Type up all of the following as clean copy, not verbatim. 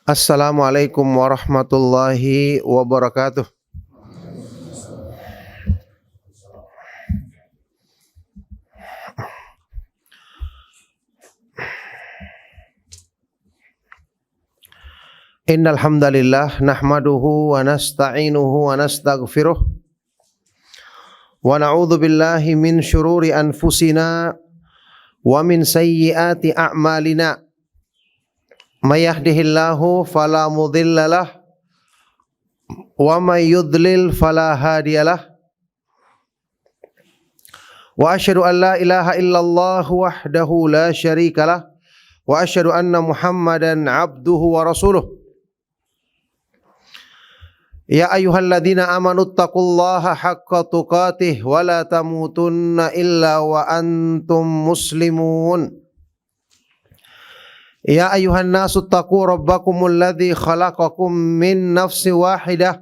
Assalamualaikum warahmatullahi wabarakatuh. Innal hamdalillah nahmaduhu wa nasta'inuhu wa nastaghfiruh wa na'udzu billahi min syururi anfusina wa min sayyiati a'malina. May yahdihillahu fala mudhillalah wa may yudlil fala hadiyalah. Wa asyhadu an la ilaha illallah wahdahu la syarikalah wa asyhadu anna Muhammadan abduhu wa rasuluh. Ya ayyuhalladzina amanu taqullaha haqqa tuqatih wa la tamutunna illa wa antum muslimun. Ya ayyuhan nasu taqu rabbakumul ladzi khalaqakum min nafsin wahidah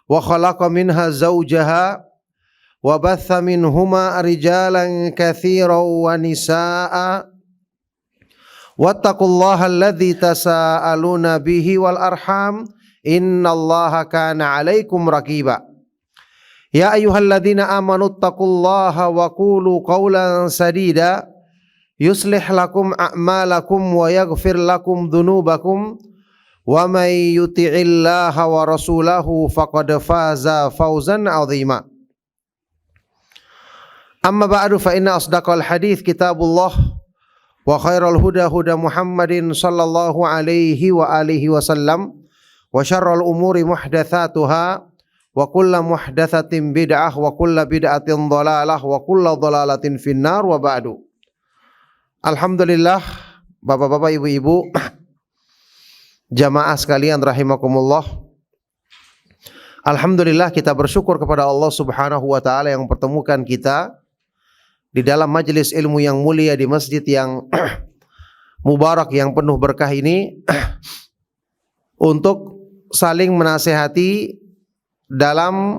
wa khalaqa minha zawjaha wa batha minhuma rijalan katsiran wa nisaa'a wattaqullaha alladzi tasaaluna bihi wal arham innallaha kana 'alaikum raqiba. Ya ayyuhalladzina amanu taqullaha wa qulu qawlan sadida yuslih lakum a'malakum wa yaghfir lakum dhunubakum wa may yuti'illaha wa rasulahu faqad faza fawzan 'azima. Amma ba'du fa inna asdaqal hadits kitabullah wa khairal huda huda Muhammadin sallallahu alaihi wa alihi wasallam wa syarrul umuri muhdatsatuha wa kullu muhdatsatin bid'ah wa kullu bid'atin dhalalah wa kullu dhalalatin finnar wa ba'du. Alhamdulillah, bapak-bapak, ibu-ibu, jamaah sekalian rahimakumullah. Alhamdulillah kita bersyukur kepada Allah Subhanahu wa taala yang mempertemukan kita di dalam majelis ilmu yang mulia di masjid yang mubarak yang penuh berkah ini untuk saling menasihati dalam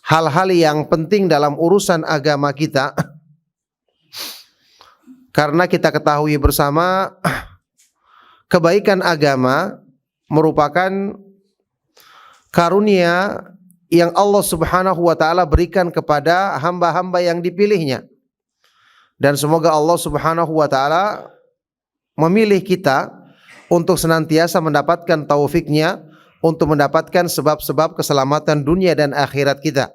hal-hal yang penting dalam urusan agama kita. Karena kita ketahui bersama kebaikan agama merupakan karunia yang Allah Subhanahu wa taala berikan kepada hamba-hamba yang dipilihnya. Dan semoga Allah Subhanahu wa taala memilih kita untuk senantiasa mendapatkan taufiknya untuk mendapatkan sebab-sebab keselamatan dunia dan akhirat kita.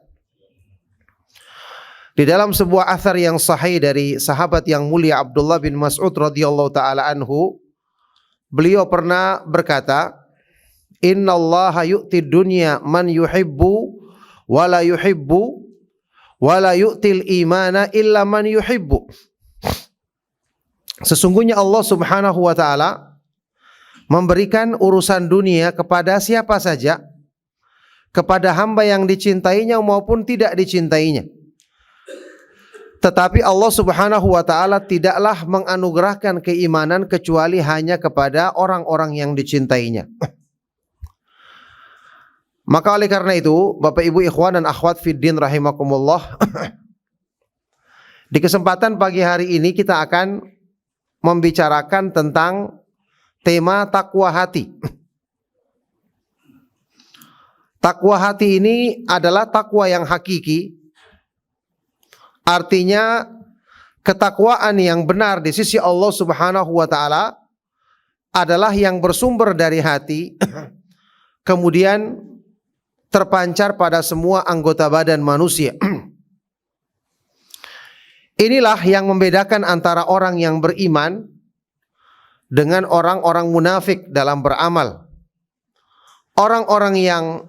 Di dalam sebuah athar yang sahih dari sahabat yang mulia Abdullah bin Mas'ud radhiyallahu taala anhu, beliau pernah berkata, "Innallaha yu'tid dunya man yuhibbu wa la yuhibbu wa la yu'til imana illa man yuhibbu." Sesungguhnya Allah Subhanahu wa taala memberikan urusan dunia kepada siapa saja, kepada hamba yang dicintainya maupun tidak dicintainya. Tetapi Allah Subhanahu wa taala tidaklah menganugerahkan keimanan kecuali hanya kepada orang-orang yang dicintainya. Maka oleh karena itu, Bapak Ibu ikhwan dan akhwat fiddin rahimakumullah, di kesempatan pagi hari ini kita akan membicarakan tentang tema takwa hati. Takwa hati ini adalah takwa yang hakiki. Artinya ketakwaan yang benar di sisi Allah Subhanahu wa taala adalah yang bersumber dari hati kemudian terpancar pada semua anggota badan manusia. Inilah yang membedakan antara orang yang beriman dengan orang-orang munafik dalam beramal. Orang-orang yang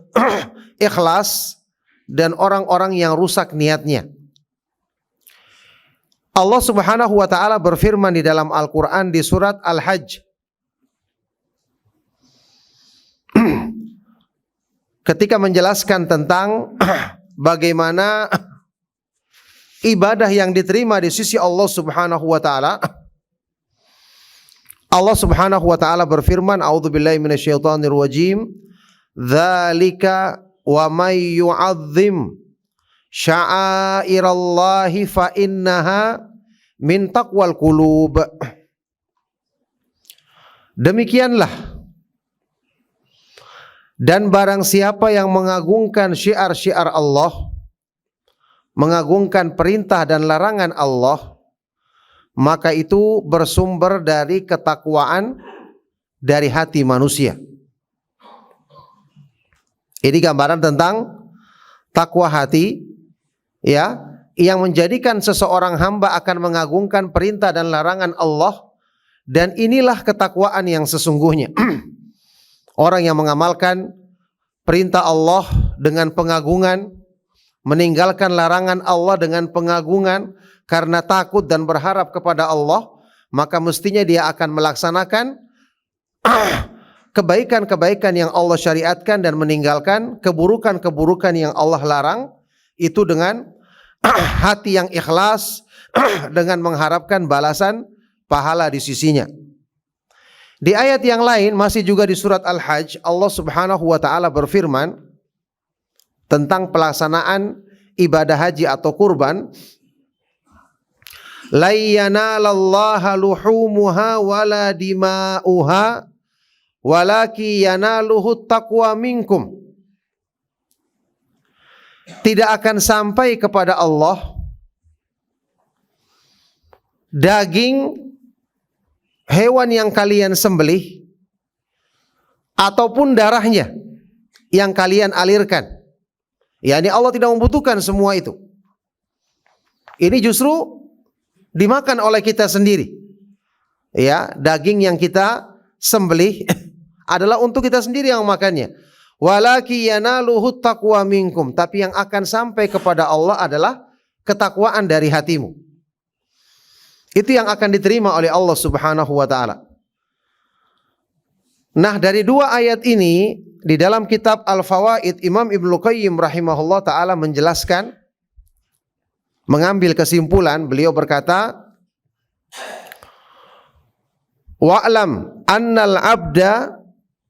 ikhlas dan orang-orang yang rusak niatnya. Allah Subhanahu wa taala berfirman di dalam Al-Qur'an di surat Al-Hajj ketika menjelaskan tentang bagaimana ibadah yang diterima di sisi Allah Subhanahu wa taala. Allah Subhanahu wa taala berfirman, "A'udzubillahi minasyaitonir rajim. Dzalika wa may yu'azzim sya'airallahi fa innaha min taqwal qulub." Demikianlah Dan barang siapa yang mengagungkan syiar-syiar Allah, mengagungkan perintah dan larangan Allah, maka itu bersumber dari ketakwaan dari hati manusia. Ini gambaran tentang takwa hati, ya, yang menjadikan seseorang hamba akan mengagungkan perintah dan larangan Allah, dan inilah ketakwaan yang sesungguhnya. Orang yang mengamalkan perintah Allah dengan pengagungan, meninggalkan larangan Allah dengan pengagungan karena takut dan berharap kepada Allah, maka mestinya dia akan melaksanakan kebaikan-kebaikan yang Allah syariatkan dan meninggalkan keburukan-keburukan yang Allah larang, itu dengan hati yang ikhlas, dengan mengharapkan balasan pahala di sisinya. Di ayat yang lain masih juga di surat Al-Hajj, Allah Subhanahu wa taala berfirman tentang pelaksanaan ibadah haji atau kurban, la yanalallaha luhumuha wala dima'uha walaki yanaluhu taqwa minkum. Tidak akan sampai kepada Allah daging hewan yang kalian sembelih ataupun darahnya yang kalian alirkan. Yani Allah tidak membutuhkan semua itu. Ini justru dimakan oleh kita sendiri. Ya, daging yang kita sembelih adalah untuk kita sendiri yang makannya. Walaki yanaluhu taqwa minkum, tapi yang akan sampai kepada Allah adalah ketakwaan dari hatimu. Itu yang akan diterima oleh Allah Subhanahu wa taala. Nah, dari dua ayat ini di dalam kitab Al-Fawaid, Imam Ibnu Qayyim rahimahullah taala menjelaskan, mengambil kesimpulan, beliau berkata, wa'lam annal abda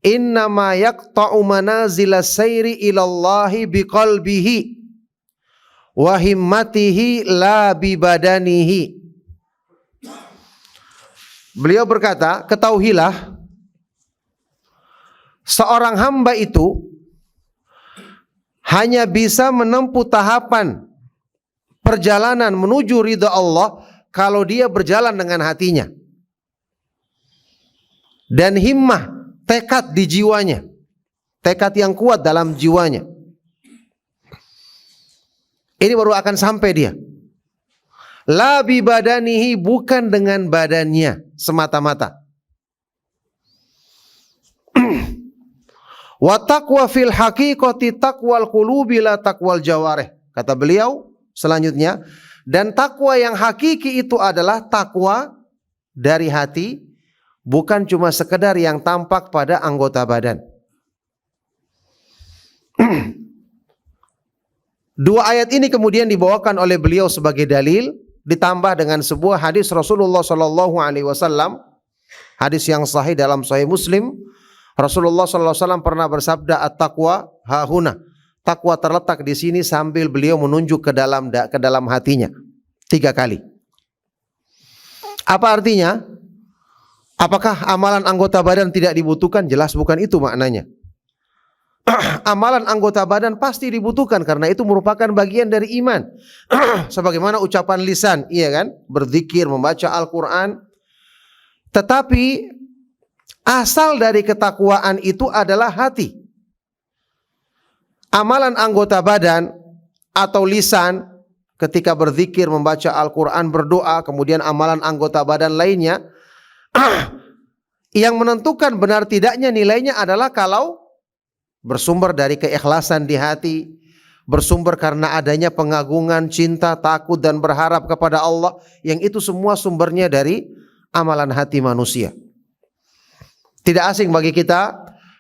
innama yaqta'u manazila sayri ilallahi biqalbihi wa himmatihi la bibadanihi. Beliau berkata, ketahuilah seorang hamba itu hanya bisa menempuh tahapan perjalanan menuju ridha Allah kalau dia berjalan dengan hatinya. Dan himmah, tekad di jiwanya, tekad yang kuat dalam jiwanya. Ini baru akan sampai dia. La bi badanihi, bukan dengan badannya semata-mata. Wa taqwa fil haqiqati taqwal qulubi la taqwal jawarih. Kata beliau selanjutnya, dan takwa yang hakiki itu adalah takwa dari hati, bukan cuma sekedar yang tampak pada anggota badan. Dua ayat ini kemudian dibawakan oleh beliau sebagai dalil, ditambah dengan sebuah hadis Rasulullah sallallahu alaihi wasallam, hadis yang sahih dalam Sahih Muslim. Rasulullah sallallahu alaihi wasallam pernah bersabda, at-taqwa hahuna. Takwa terletak di sini, sambil beliau menunjuk ke dalam hatinya 3 kali. Apa artinya? Apakah amalan anggota badan tidak dibutuhkan? Jelas bukan itu maknanya. Amalan anggota badan pasti dibutuhkan karena itu merupakan bagian dari iman. Sebagaimana ucapan lisan, iya kan? Berzikir, membaca Al-Quran. Tetapi asal dari ketakwaan itu adalah hati. Amalan anggota badan atau lisan ketika berzikir, membaca Al-Quran, berdoa, kemudian amalan anggota badan lainnya, yang menentukan benar tidaknya nilainya adalah kalau bersumber dari keikhlasan di hati, bersumber karena adanya pengagungan, cinta, takut dan berharap kepada Allah, yang itu semua sumbernya dari amalan hati manusia. Tidak asing bagi kita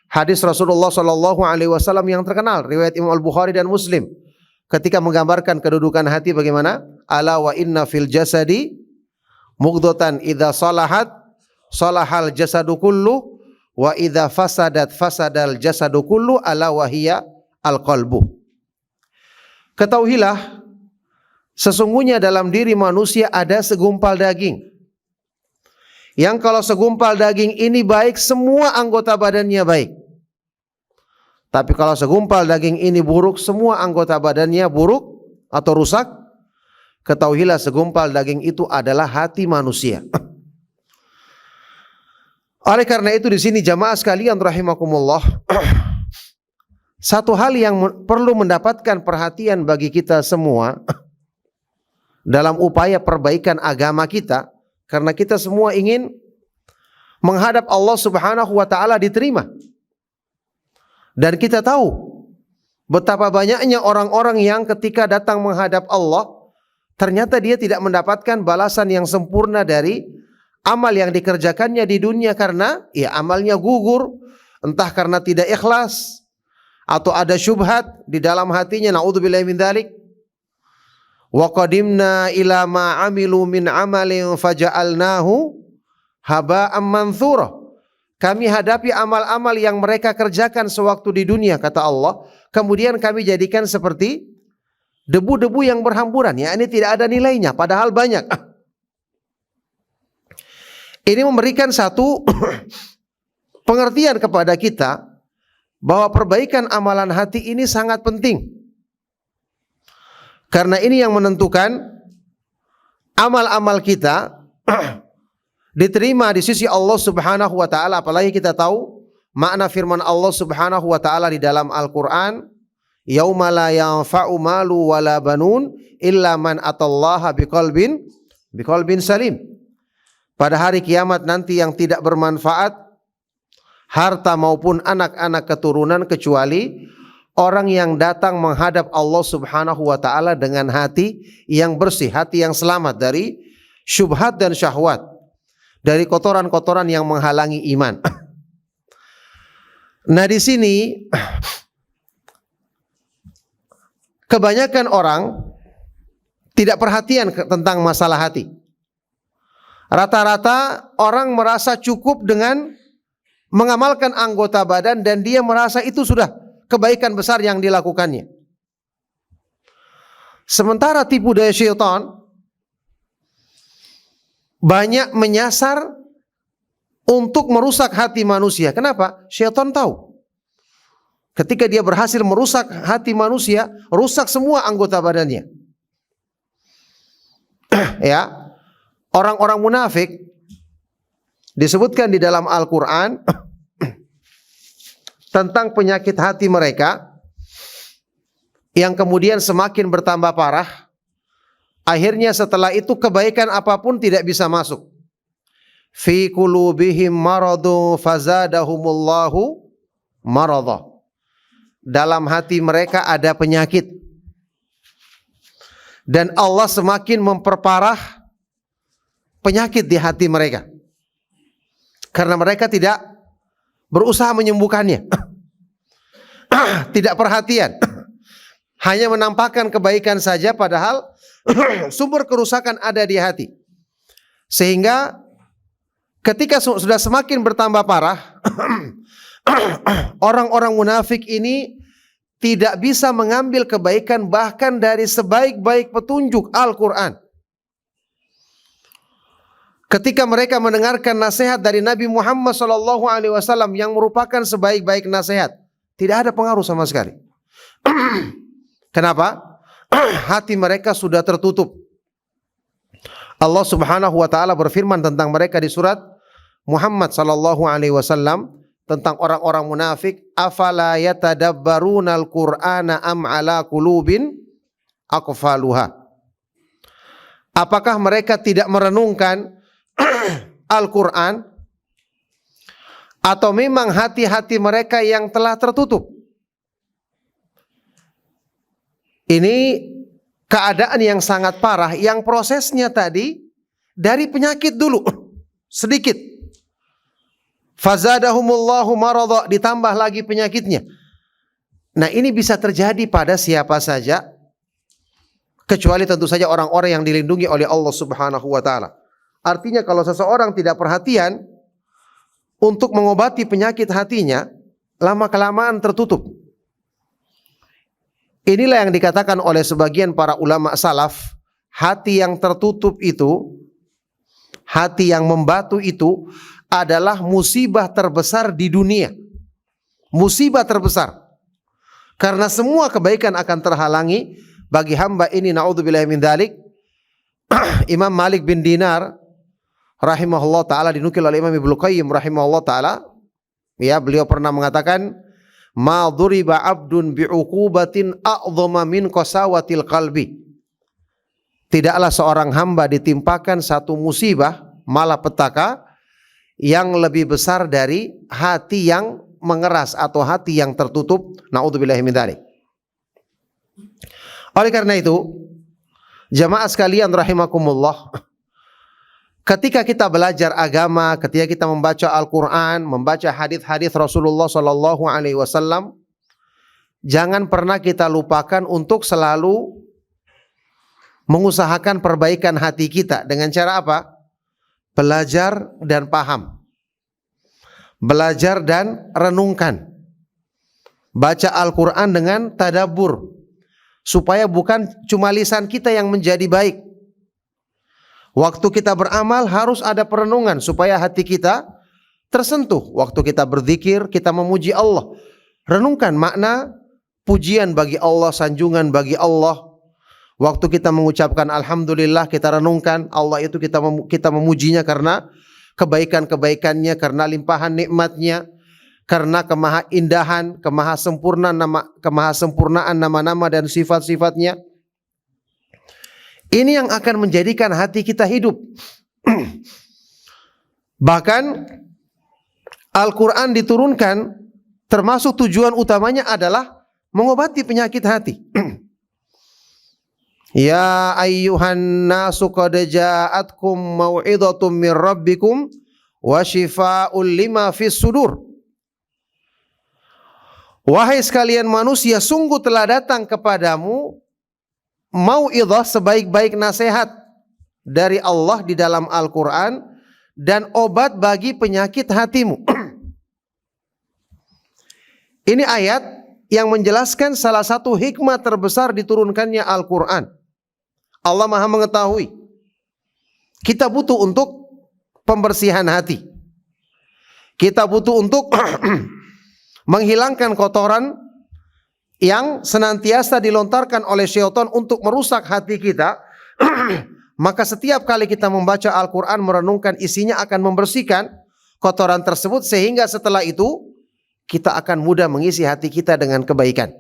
hadis Rasulullah sallallahu alaihi wasallam yang terkenal, riwayat Imam Al-Bukhari dan Muslim, ketika menggambarkan kedudukan hati bagaimana? Ala wa inna fil jasadi mughdatan idza salahat salahal jasadu kullu wa idza fasadat fasadal jasadu kullu ala wahiya al-qalbu. Ketahuilah sesungguhnya dalam diri manusia ada segumpal daging, yang kalau segumpal daging ini baik, semua anggota badannya baik. Tapi kalau segumpal daging ini buruk, semua anggota badannya buruk atau rusak, ketahuilah segumpal daging itu adalah hati manusia. Oleh karena itu di sini jamaah sekalian rahimakumullah, satu hal yang perlu mendapatkan perhatian bagi kita semua dalam upaya perbaikan agama kita, karena kita semua ingin menghadap Allah Subhanahu wa taala diterima. Dan kita tahu betapa banyaknya orang-orang yang ketika datang menghadap Allah, ternyata dia tidak mendapatkan balasan yang sempurna dari amal yang dikerjakannya di dunia, karena ya amalnya gugur, entah karena tidak ikhlas atau ada syubhat di dalam hatinya, naudzubillahi min dzalik. Wa qadimna ila ma amilu min amalin faja'alnahu haba'an manthura. Kami hadapi amal-amal yang mereka kerjakan sewaktu di dunia, kata Allah, kemudian kami jadikan seperti debu-debu yang berhamburan, ya ini tidak ada nilainya padahal banyak. Ini memberikan satu pengertian kepada kita bahwa perbaikan amalan hati ini sangat penting. Karena ini yang menentukan amal-amal kita diterima di sisi Allah Subhanahu wa taala. Apalagi kita tahu makna firman Allah Subhanahu wa taala di dalam Al-Qur'an, yauma la yanfa'u malu wala banun illa man atallaha biqalbin salim. Pada hari kiamat nanti yang tidak bermanfaat harta maupun anak-anak keturunan kecuali orang yang datang menghadap Allah Subhanahu wa taala dengan hati yang bersih, hati yang selamat dari syubhat dan syahwat, dari kotoran-kotoran yang menghalangi iman. Nah, di sini kebanyakan orang tidak perhatian tentang masalah hati. Rata-rata orang merasa cukup dengan mengamalkan anggota badan dan dia merasa itu sudah kebaikan besar yang dilakukannya. Sementara tipu daya syaitan banyak menyasar untuk merusak hati manusia. Kenapa? Syaitan tahu ketika dia berhasil merusak hati manusia, rusak semua anggota badannya. Ya, orang-orang munafik disebutkan di dalam Al-Quran tentang penyakit hati mereka yang kemudian semakin bertambah parah. Akhirnya setelah itu kebaikan apapun tidak bisa masuk. Fi qulubihim maradu fazadahumullahu marada. Dalam hati mereka ada penyakit dan Allah semakin memperparah penyakit di hati mereka karena mereka tidak berusaha menyembuhkannya. Tidak perhatian, hanya menampakkan kebaikan saja padahal sumber kerusakan ada di hati. Sehingga ketika sudah semakin bertambah parah, orang-orang munafik ini tidak bisa mengambil kebaikan bahkan dari sebaik-baik petunjuk Al-Quran. Ketika mereka mendengarkan nasihat dari Nabi Muhammad SAW yang merupakan sebaik-baik nasihat, tidak ada pengaruh sama sekali. Kenapa? Hati mereka sudah tertutup. Allah Subhanahu wa taala berfirman tentang mereka di surat Muhammad SAW tentang orang-orang munafik, afala yatadabbarunal qur'ana am ala qulubin aqfaluha. Apakah mereka tidak merenungkan Al-Quran, atau memang hati-hati mereka yang telah tertutup? Ini keadaan yang sangat parah, yang prosesnya tadi dari penyakit dulu sedikit, fazadahumullahu marada, ditambah lagi penyakitnya. Nah, ini bisa terjadi pada siapa saja, kecuali tentu saja orang-orang yang dilindungi oleh Allah Subhanahu wa taala. Artinya kalau seseorang tidak perhatian untuk mengobati penyakit hatinya, lama-kelamaan tertutup. Inilah yang dikatakan oleh sebagian para ulama salaf, hati yang tertutup itu, hati yang membatu itu adalah musibah terbesar di dunia. Musibah terbesar. Karena semua kebaikan akan terhalangi bagi hamba ini, naudzubillahi min dzalik. Imam Malik bin Dinar rahimahullah taala, dinukil oleh Imam Ibnu Qayyim rahimahullah taala, ya, beliau pernah mengatakan, ma dhuriba 'abdun bi'uqubatin a'dhama min qasawatil qalbi. Tidaklah seorang hamba ditimpakan satu musibah, malapetaka, yang lebih besar dari hati yang mengeras atau hati yang tertutup. Naudzubillahi min dzalik. Oleh karena itu, jamaah sekalian rahimakumullah, ketika kita belajar agama, ketika kita membaca Al-Quran, membaca hadis-hadis Rasulullah Sallallahu Alaihi Wasallam, jangan pernah kita lupakan untuk selalu mengusahakan perbaikan hati kita. Dengan cara apa? Belajar dan paham, belajar dan renungkan, baca Al-Quran dengan tadabbur, supaya bukan cuma lisan kita yang menjadi baik. Waktu kita beramal harus ada perenungan supaya hati kita tersentuh. Waktu kita berzikir, kita memuji Allah, renungkan makna pujian bagi Allah, sanjungan bagi Allah. Waktu kita mengucapkan alhamdulillah, kita renungkan Allah itu kita memujinya karena kebaikan-kebaikannya, karena limpahan nikmatnya, karena kemahaindahan, kemahasempurnaan nama-nama dan sifat-sifatnya. Ini yang akan menjadikan hati kita hidup. Bahkan Al-Quran diturunkan, termasuk tujuan utamanya adalah mengobati penyakit hati. Ya ayyuhan nasu qad ja'atkum mau'idhatum min rabbikum wa shifaa'un lima fis sudur. Wahai sekalian manusia, sungguh telah datang kepadamu mau'idhah, sebaik-baik nasihat dari Allah di dalam Al-Quran, dan obat bagi penyakit hatimu. Ini ayat yang menjelaskan salah satu hikmah terbesar diturunkannya Al-Quran. Allah Maha mengetahui kita butuh untuk pembersihan hati, kita butuh untuk menghilangkan kotoran yang senantiasa dilontarkan oleh syaitan untuk merusak hati kita. Maka setiap kali kita membaca Al-Quran, merenungkan isinya, akan membersihkan kotoran tersebut, sehingga setelah itu kita akan mudah mengisi hati kita dengan kebaikan.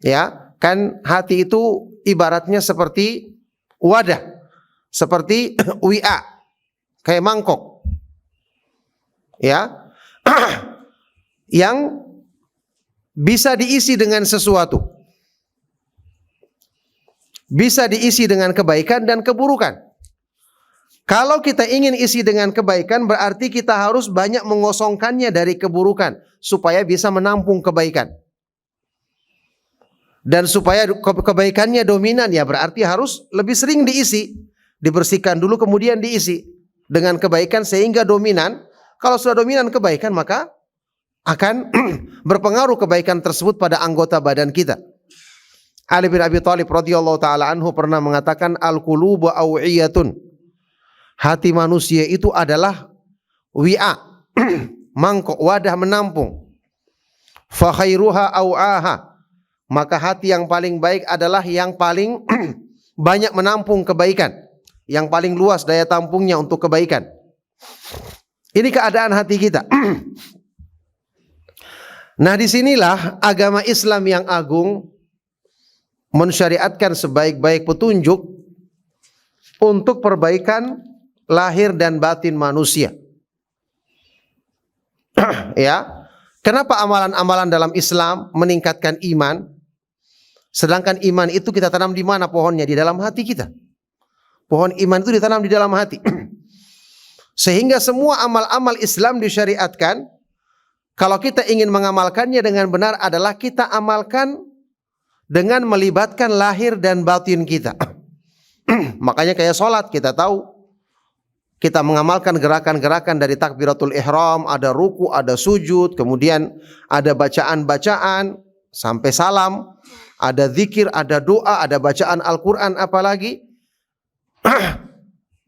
Ya, kan hati itu ibaratnya seperti wadah, seperti WA, kayak mangkok, ya, yang bisa diisi dengan sesuatu, bisa diisi dengan kebaikan dan keburukan. Kalau kita ingin isi dengan kebaikan, berarti kita harus banyak mengosongkannya dari keburukan, supaya bisa menampung kebaikan. Dan supaya kebaikannya dominan, ya berarti harus lebih sering diisi, dibersihkan dulu kemudian diisi dengan kebaikan sehingga dominan. Kalau sudah dominan kebaikan, maka akan berpengaruh kebaikan tersebut pada anggota badan kita. Ali bin Abi Thalib radhiyallahu taala anhu pernah mengatakan, al-qulubu aw'iyatun. Hati manusia itu adalah wi'a, mangkok, wadah menampung. Fa khairuha aw'aha. Maka hati yang paling baik adalah yang paling banyak menampung kebaikan, yang paling luas daya tampungnya untuk kebaikan. Ini keadaan hati kita. Nah, disinilah agama Islam yang agung mensyariatkan sebaik-baik petunjuk untuk perbaikan lahir dan batin manusia. Ya, kenapa amalan-amalan dalam Islam meningkatkan iman? Sedangkan iman itu kita tanam di mana pohonnya? Di dalam hati kita. Pohon iman itu ditanam di dalam hati. Sehingga semua amal-amal Islam disyariatkan. Kalau kita ingin mengamalkannya dengan benar adalah kita amalkan dengan melibatkan lahir dan batin kita. Makanya kayak sholat, kita tahu kita mengamalkan gerakan-gerakan dari takbiratul ihram, ada ruku, ada sujud, kemudian ada bacaan-bacaan sampai salam, ada zikir, ada doa, ada bacaan Al-Quran apalagi.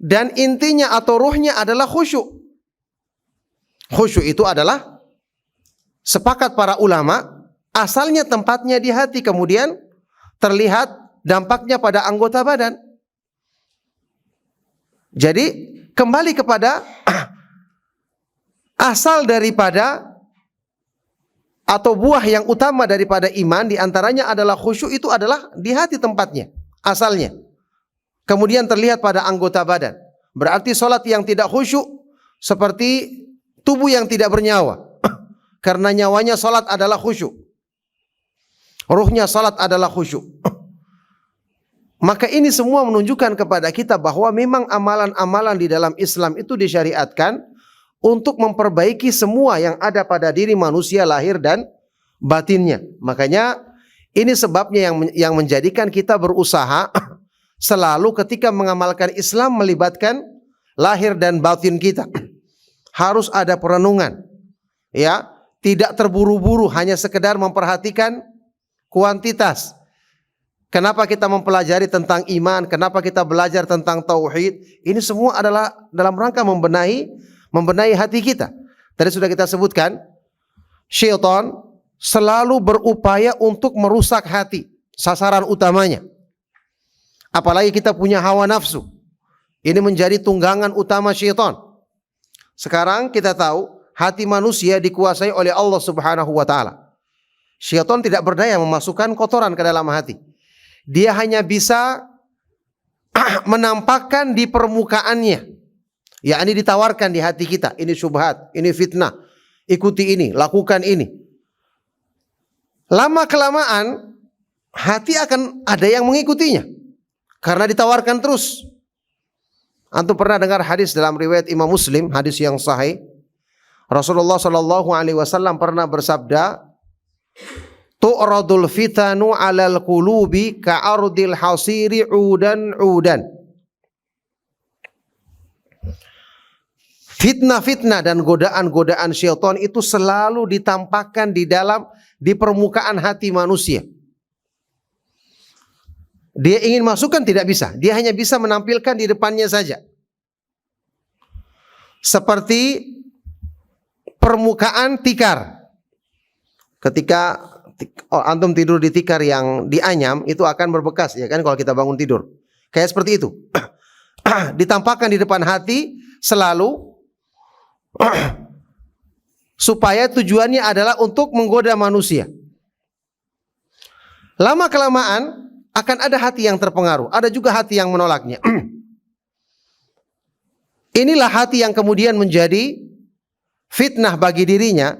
Dan intinya atau ruhnya adalah khusyuk. Khusyuk itu adalah, sepakat para ulama, asalnya tempatnya di hati, kemudian terlihat dampaknya pada anggota badan. Jadi kembali kepada asal daripada atau buah yang utama daripada iman, diantaranya adalah khusyuk, itu adalah di hati tempatnya, asalnya. Kemudian terlihat pada anggota badan. Berarti solat yang tidak khusyuk seperti tubuh yang tidak bernyawa. Karena nyawanya solat adalah khusyuk. Ruhnya salat adalah khusyuk. Maka ini semua menunjukkan kepada kita bahwa memang amalan-amalan di dalam Islam itu disyariatkan untuk memperbaiki semua yang ada pada diri manusia lahir dan batinnya. Makanya ini sebabnya yang menjadikan kita berusaha selalu ketika mengamalkan Islam melibatkan lahir dan batin kita. Harus ada perenungan. Ya, tidak terburu-buru hanya sekedar memperhatikan kuantitas. Kenapa kita mempelajari tentang iman? Kenapa kita belajar tentang tauhid? Ini semua adalah dalam rangka membenahi hati kita. Tadi sudah kita sebutkan, syaitan selalu berupaya untuk merusak hati, sasaran utamanya. Apalagi kita punya hawa nafsu. Ini menjadi tunggangan utama syaitan. Sekarang kita tahu hati manusia dikuasai oleh Allah Subhanahu wa taala. Syaitan tidak berdaya memasukkan kotoran ke dalam hati. Dia hanya bisa menampakkan di permukaannya. Yakni ditawarkan di hati kita, ini syubhat, ini fitnah. Ikuti ini, lakukan ini. Lama kelamaan hati akan ada yang mengikutinya. Karena ditawarkan terus. Antum pernah dengar hadis dalam riwayat Imam Muslim, hadis yang sahih. Rasulullah sallallahu alaihi wasallam pernah bersabda, tu'radul fitanu 'alal qulubi ka'ardil hasiri 'udan. Fitnah-fitnah dan godaan-godaan syaitan itu selalu ditampakkan di permukaan hati manusia. Dia ingin masukkan tidak bisa, dia hanya bisa menampilkan di depannya saja. Seperti permukaan tikar. Ketika antum tidur di tikar yang dianyam, itu akan berbekas, ya kan, kalau kita bangun tidur. Kayak seperti itu. Ditampakkan di depan hati selalu supaya tujuannya adalah untuk menggoda manusia. Lama kelamaan akan ada hati yang terpengaruh, ada juga hati yang menolaknya. Inilah hati yang kemudian menjadi fitnah bagi dirinya.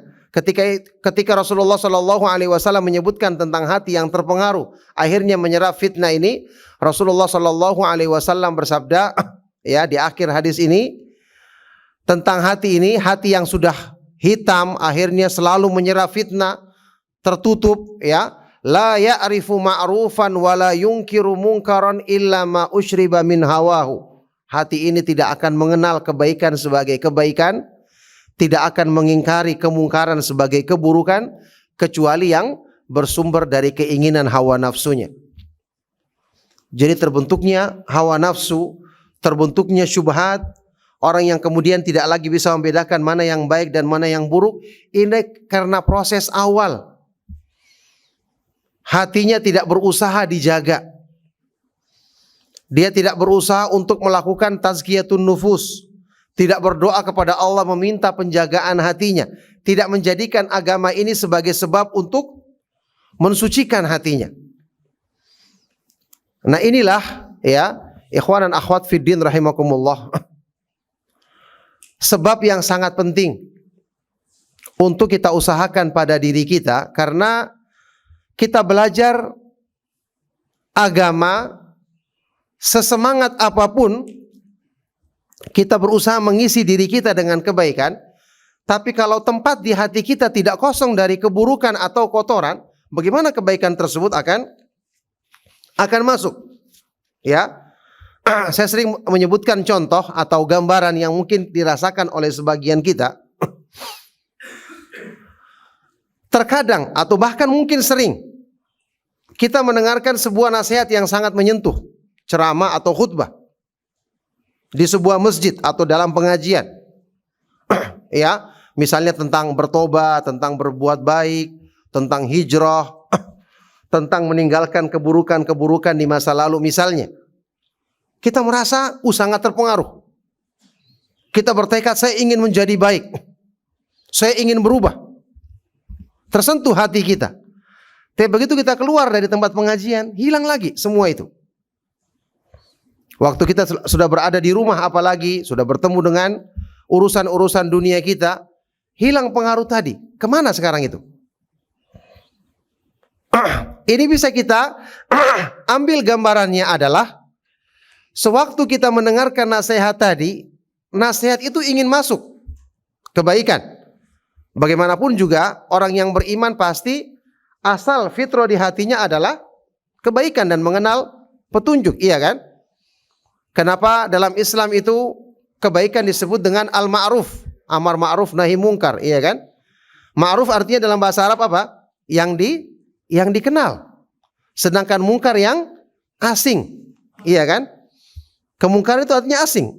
Ketika Rasulullah Shallallahu Alaihi Wasallam menyebutkan tentang hati yang terpengaruh, akhirnya menyerap fitnah ini, Rasulullah Shallallahu Alaihi Wasallam bersabda, ya, di akhir hadis ini tentang hati ini, hati yang sudah hitam, akhirnya selalu menyerap fitnah, tertutup, ya, la ya'rifu ma'rufan wa la yunkiru munkaran illa ma usyriba min hawahu. Hati ini tidak akan mengenal kebaikan sebagai kebaikan, tidak akan mengingkari kemungkaran sebagai keburukan, kecuali yang bersumber dari keinginan hawa nafsunya. Jadi terbentuknya hawa nafsu, terbentuknya syubhat, orang yang kemudian tidak lagi bisa membedakan mana yang baik dan mana yang buruk, ini karena proses awal. Hatinya tidak berusaha dijaga. Dia tidak berusaha untuk melakukan tazkiyatun nufus. Tidak berdoa kepada Allah meminta penjagaan hatinya. Tidak menjadikan agama ini sebagai sebab untuk mensucikan hatinya. Nah inilah, ya, ikhwan dan akhwat fiddin rahimakumullah, sebab yang sangat penting untuk kita usahakan pada diri kita. Karena kita belajar agama sesemangat apapun, kita berusaha mengisi diri kita dengan kebaikan, tapi kalau tempat di hati kita tidak kosong dari keburukan atau kotoran, bagaimana kebaikan tersebut akan masuk? Ya, saya sering menyebutkan contoh atau gambaran yang mungkin dirasakan oleh sebagian kita. Terkadang atau bahkan mungkin sering kita mendengarkan sebuah nasihat yang sangat menyentuh, ceramah atau khutbah di sebuah masjid atau dalam pengajian. Ya, misalnya tentang bertobat, tentang berbuat baik, tentang hijrah, tentang meninggalkan keburukan-keburukan di masa lalu misalnya, kita merasa sangat terpengaruh. Kita bertekad, saya ingin menjadi baik, saya ingin berubah. Tersentuh hati kita. Tapi begitu kita keluar dari tempat pengajian, hilang lagi semua itu. Waktu kita sudah berada di rumah, apalagi sudah bertemu dengan urusan-urusan dunia kita, hilang pengaruh tadi. Kemana sekarang itu? Ini bisa kita ambil gambarannya adalah sewaktu kita mendengarkan nasihat tadi, nasihat itu ingin masuk kebaikan. Bagaimanapun juga orang yang beriman pasti asal fitrah di hatinya adalah kebaikan dan mengenal petunjuk, iya kan? Kenapa dalam Islam itu kebaikan disebut dengan al-ma'ruf, amar ma'ruf nahi mungkar, iya kan? Ma'ruf artinya dalam bahasa Arab apa? Yang dikenal. Sedangkan mungkar yang asing, iya kan? Kemungkaran itu artinya asing,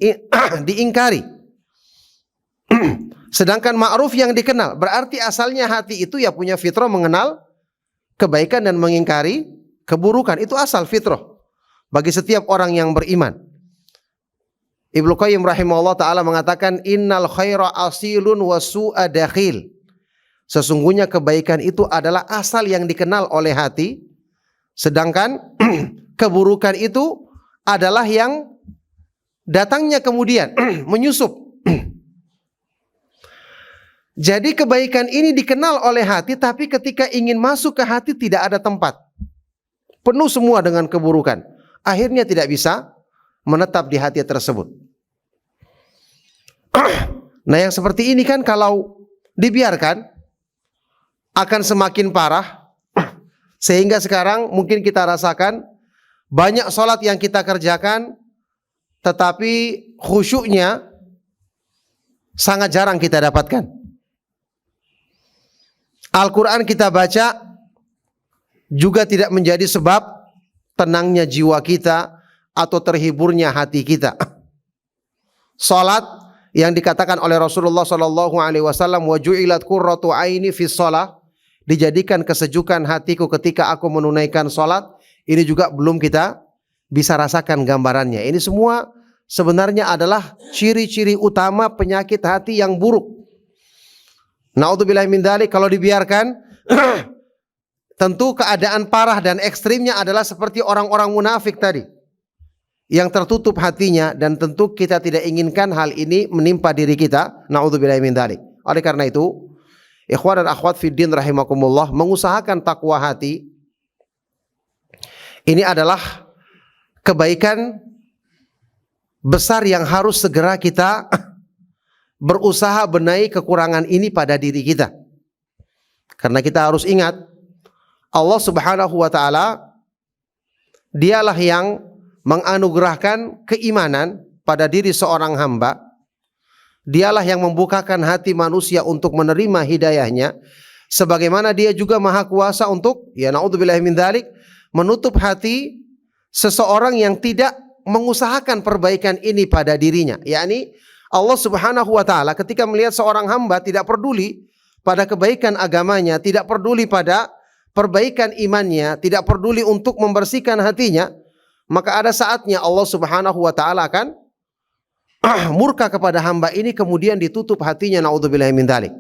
diingkari. Sedangkan ma'ruf yang dikenal, berarti asalnya hati itu ya punya fitrah mengenal kebaikan dan mengingkari keburukan. Itu asal fitrah bagi setiap orang yang beriman. Ibnu Qayyim rahimahullah ta'ala mengatakan, innal khaira asilun wa su'a dakhil. Sesungguhnya kebaikan itu adalah asal yang dikenal oleh hati, sedangkan keburukan itu adalah yang datangnya kemudian menyusup. Jadi kebaikan ini dikenal oleh hati, tapi ketika ingin masuk ke hati tidak ada tempat. Penuh semua dengan keburukan. Akhirnya tidak bisa menetap di hati tersebut. Nah, yang seperti ini kan kalau dibiarkan akan semakin parah. Sehingga sekarang mungkin kita rasakan banyak sholat yang kita kerjakan, tetapi khusyuknya sangat jarang kita dapatkan. Al-Quran kita baca juga tidak menjadi sebab tenangnya jiwa kita atau terhiburnya hati kita. Salat yang dikatakan oleh Rasulullah sallallahu alaihi wasallam, wa ju'ilat qurratu aini fi shalah, dijadikan kesejukan hatiku ketika aku menunaikan salat, ini juga belum kita bisa rasakan gambarannya. Ini semua sebenarnya adalah ciri-ciri utama penyakit hati yang buruk. Na'udzubillahi min dzalik. Kalau dibiarkan tentu keadaan parah dan ekstrimnya adalah seperti orang-orang munafik tadi yang tertutup hatinya, dan tentu kita tidak inginkan hal ini menimpa diri kita. Na'udzubillahi min dzalik. Oleh karena itu, ikhwan dan akhwat fiddin rahimakumullah, mengusahakan takwa hati ini adalah kebaikan besar yang harus segera kita berusaha benahi kekurangan ini pada diri kita. Karena kita harus ingat, Allah Subhanahu wa ta'ala dialah yang menganugerahkan keimanan pada diri seorang hamba. Dialah yang membukakan hati manusia untuk menerima hidayahnya, sebagaimana dia juga maha kuasa untuk, ya na'udzubillahi min dzalik, menutup hati seseorang yang tidak mengusahakan perbaikan ini pada dirinya. Yakni Allah Subhanahu wa ta'ala ketika melihat seorang hamba tidak peduli pada kebaikan agamanya, tidak peduli pada perbaikan imannya, tidak peduli untuk membersihkan hatinya, maka ada saatnya Allah Subhanahu wa ta'ala akan murka kepada hamba ini, kemudian ditutup hatinya. Na'udzubillahi min dzalik.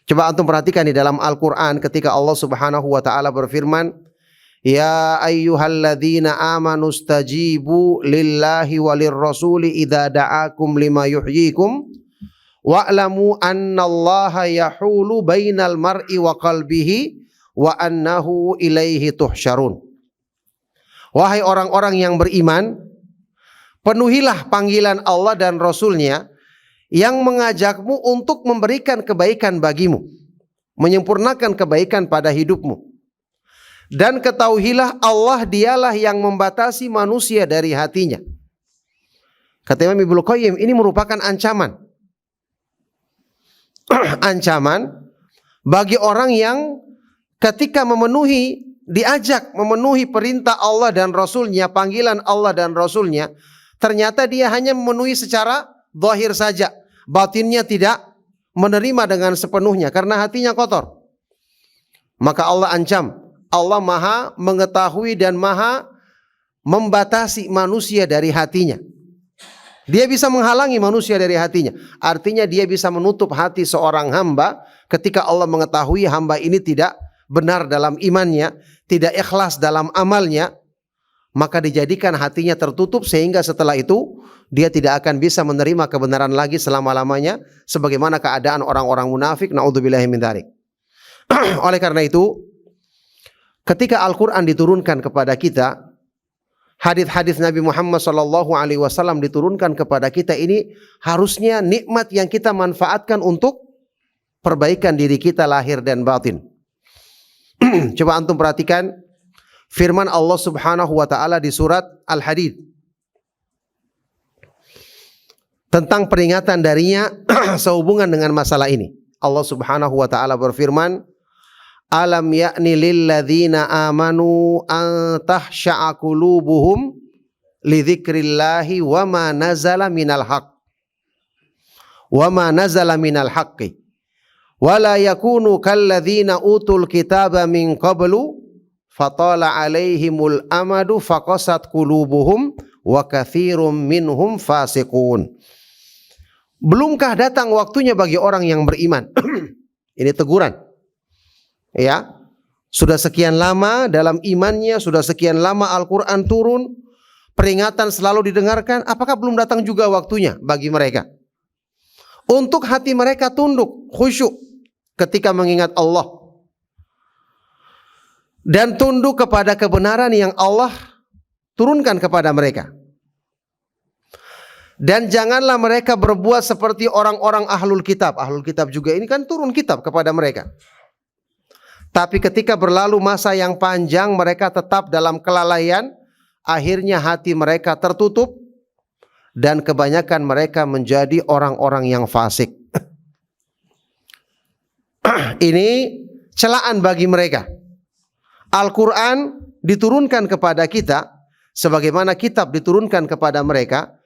Coba antum perhatikan di dalam Al-Quran ketika Allah Subhanahu wa ta'ala berfirman, ya ayyuhalladzina amanu stajibu lillahi walir rasuli idza da'akum lima yuhyikum wa'lamu annallaha yahulu bainal mar'i wa qalbihi wa annahu ilaihi tuhsyarun. Wahai orang-orang yang beriman, penuhilah panggilan Allah dan Rasulnya yang mengajakmu untuk memberikan kebaikan bagimu, menyempurnakan kebaikan pada hidupmu. Dan ketahuilah Allah dialah yang membatasi manusia dari hatinya. Kata Imam Ibnu Qayyim, ini merupakan ancaman. Ancaman bagi orang yang ketika diajak memenuhi perintah Allah dan Rasulnya, panggilan Allah dan Rasulnya, ternyata dia hanya memenuhi secara zahir saja, batinnya tidak menerima dengan sepenuhnya karena hatinya kotor. Maka Allah ancam, Allah maha mengetahui dan maha membatasi manusia dari hatinya. Dia bisa menghalangi manusia dari hatinya. Artinya dia bisa menutup hati seorang hamba ketika Allah mengetahui hamba ini tidak benar dalam imannya, tidak ikhlas dalam amalnya, maka dijadikan hatinya tertutup sehingga setelah itu dia tidak akan bisa menerima kebenaran lagi selama-lamanya sebagaimana keadaan orang-orang munafik, naudzubillahi min dzalik. Oleh karena itu, ketika Al-Qur'an diturunkan kepada kita, hadis-hadis Nabi Muhammad SAW diturunkan kepada kita, ini harusnya nikmat yang kita manfaatkan untuk perbaikan diri kita lahir dan batin. Coba antum perhatikan firman Allah Subhanahu wa taala di surat Al-Hadid tentang peringatan darinya sehubungan dengan masalah ini. Allah Subhanahu wa taala berfirman, "Alam ya'ni lil ladzina amanu an tahsha'a qulubuhum li dzikrillahi wa ma nazala minal haqq wa ma nazala minal haqqi wa la yakunu kal ladzina utul kitaba min qablu fatala 'alaihimul amadu faqasat qulubuhum wa katsirum minhum fasiqun." Belumkah datang waktunya bagi orang yang beriman? Ini teguran. Ya, sudah sekian lama dalam imannya, sudah sekian lama Al-Quran turun, peringatan selalu didengarkan, apakah belum datang juga waktunya bagi mereka untuk hati mereka tunduk, khusyuk ketika mengingat Allah dan tunduk kepada kebenaran yang Allah turunkan kepada mereka. Dan janganlah mereka berbuat seperti orang-orang ahlul kitab. Ahlul kitab juga ini kan turun kitab kepada mereka. Tapi ketika berlalu masa yang panjang, mereka tetap dalam kelalaian. Akhirnya hati mereka tertutup dan kebanyakan mereka menjadi orang-orang yang fasik. Ini celaan bagi mereka. Al-Quran diturunkan kepada kita sebagaimana kitab diturunkan kepada mereka.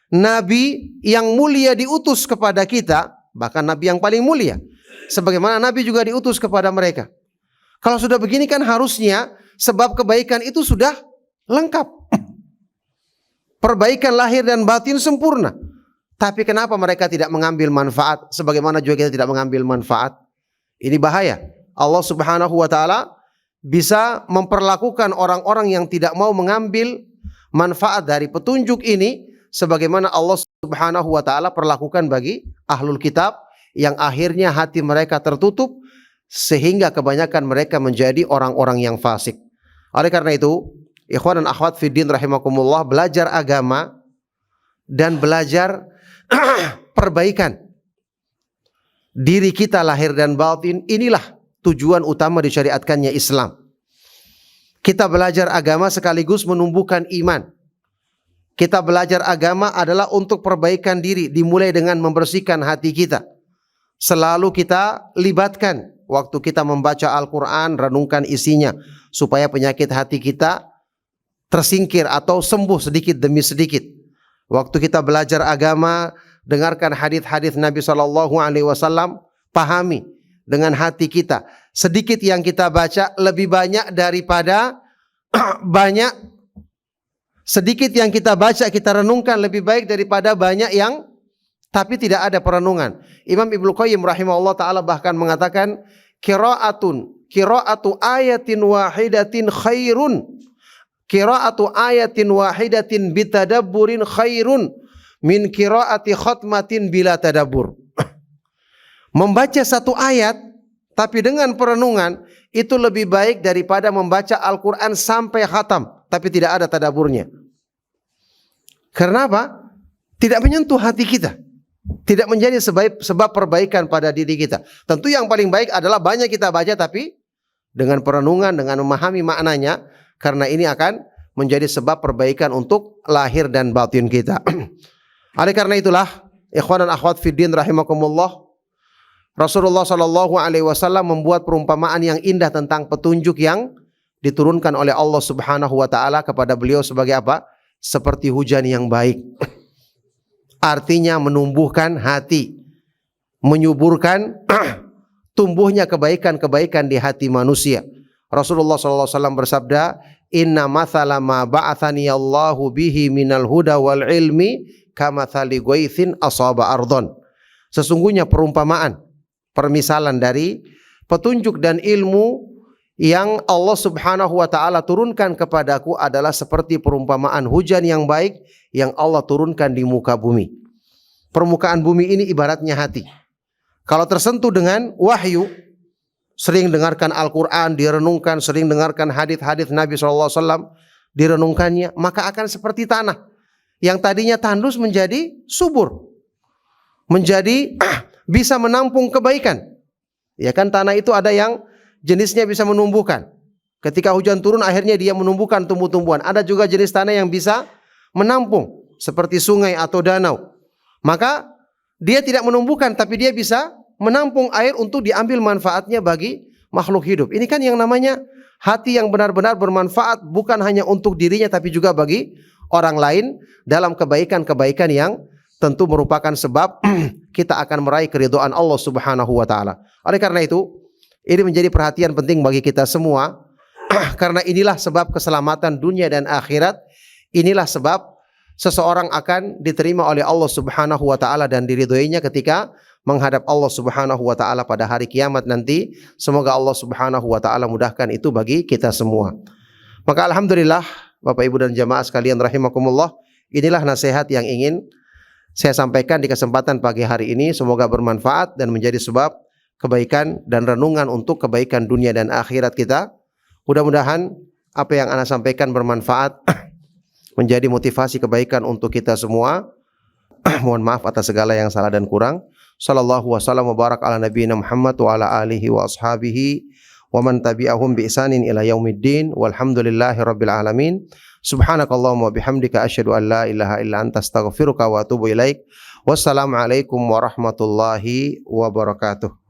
Nabi yang mulia diutus kepada kita, bahkan Nabi yang paling mulia, sebagaimana Nabi juga diutus kepada mereka. Kalau sudah begini kan harusnya sebab kebaikan itu sudah lengkap. Perbaikan lahir dan batin sempurna. Tapi kenapa mereka tidak mengambil manfaat sebagaimana juga kita tidak mengambil manfaat? Ini bahaya. Allah Subhanahu wa taala bisa memperlakukan orang-orang yang tidak mau mengambil manfaat dari petunjuk ini sebagaimana Allah Subhanahu wa taala perlakukan bagi ahlul kitab yang akhirnya hati mereka tertutup sehingga kebanyakan mereka menjadi orang-orang yang fasik. Oleh karena itu, ikhwan dan akhwat fiddin rahimakumullah, belajar agama dan belajar perbaikan diri kita lahir dan batin, inilah tujuan utama disyariatkannya Islam. Kita belajar agama sekaligus menumbuhkan iman. Kita belajar agama adalah untuk perbaikan diri, dimulai dengan membersihkan hati kita. Selalu kita libatkan waktu kita membaca Al-Quran, renungkan isinya supaya penyakit hati kita tersingkir atau sembuh sedikit demi sedikit. Waktu kita belajar agama, dengarkan hadis-hadis Nabi SAW, pahami dengan hati kita. Sedikit yang kita baca lebih banyak daripada sedikit yang kita baca, kita renungkan lebih baik daripada banyak yang tapi tidak ada perenungan. Imam Ibnu Qayyim rahimahullah ta'ala bahkan mengatakan, Qira'atu ayatin wahidatin khairun. Qira'atu ayatin wahidatin bitadabburin khairun min qira'ati khatmatin bila tadabbur. Membaca satu ayat tapi dengan perenungan itu lebih baik daripada membaca Al-Quran sampai khatam tapi tidak ada tadaburnya. Karena apa? Tidak menyentuh hati kita. Tidak menjadi sebab perbaikan pada diri kita. Tentu yang paling baik adalah banyak kita baca tapi dengan perenungan, dengan memahami maknanya, karena ini akan menjadi sebab perbaikan untuk lahir dan batin kita. Oleh karena itulah, ikhwan dan akhwat fiddin rahimakumullah, Rasulullah SAW membuat perumpamaan yang indah tentang petunjuk yang diturunkan oleh Allah Subhanahu wa taala kepada beliau sebagai apa? Seperti hujan yang baik. Artinya menumbuhkan hati, menyuburkan tumbuhnya kebaikan-kebaikan di hati manusia. Rasulullah SAW bersabda, "Inna mathala ma ba'athani Allahu bihi minal huda wal ilmi kamathali ghaithin asaba ardon." Sesungguhnya perumpamaan, permisalan dari petunjuk dan ilmu yang Allah Subhanahu wa taala turunkan kepadaku adalah seperti perumpamaan hujan yang baik yang Allah turunkan di muka bumi. Permukaan bumi ini ibaratnya hati. Kalau tersentuh dengan wahyu, sering dengarkan Al-Quran, direnungkan, sering dengarkan hadits-hadits Nabi SAW, direnungkannya, maka akan seperti tanah yang tadinya tandus menjadi subur, menjadi bisa menampung kebaikan. Ya kan, tanah itu ada yang jenisnya bisa menumbuhkan. Ketika hujan turun akhirnya dia menumbuhkan tumbuh-tumbuhan. Ada juga jenis tanah yang bisa menampung seperti sungai atau danau. Maka dia tidak menumbuhkan tapi dia bisa menampung air untuk diambil manfaatnya bagi makhluk hidup. Ini kan yang namanya hati yang benar-benar bermanfaat, bukan hanya untuk dirinya tapi juga bagi orang lain dalam kebaikan-kebaikan yang tentu merupakan sebab kita akan meraih keridhaan Allah Subhanahu wa taala. Oleh karena itu, ini menjadi perhatian penting bagi kita semua karena inilah sebab keselamatan dunia dan akhirat. Inilah sebab seseorang akan diterima oleh Allah Subhanahu wa taala dan diridhoinya ketika menghadap Allah Subhanahu wa taala pada hari kiamat nanti. Semoga Allah Subhanahu wa taala mudahkan itu bagi kita semua. Maka alhamdulillah Bapak Ibu dan jamaah sekalian rahimakumullah, inilah nasihat yang ingin saya sampaikan di kesempatan pagi hari ini. Semoga bermanfaat dan menjadi sebab kebaikan dan renungan untuk kebaikan dunia dan akhirat kita. Mudah-mudahan apa yang Ana sampaikan bermanfaat, menjadi motivasi kebaikan untuk kita semua. Mohon maaf atas segala yang salah dan kurang. Sallallahu wasallam wa barak ala nabiyina Muhammad wa ala alihi wa ashabihi wa man tabi'ahum bi ihsanin ila yaumiddin walhamdulillahi rabbil alamin. Subhanakallahumma wa bihamdika asyhadu an la ilaha illa anta astaghfiruka wa atubu ilaik. Wassalamualaikum warahmatullahi wabarakatuh.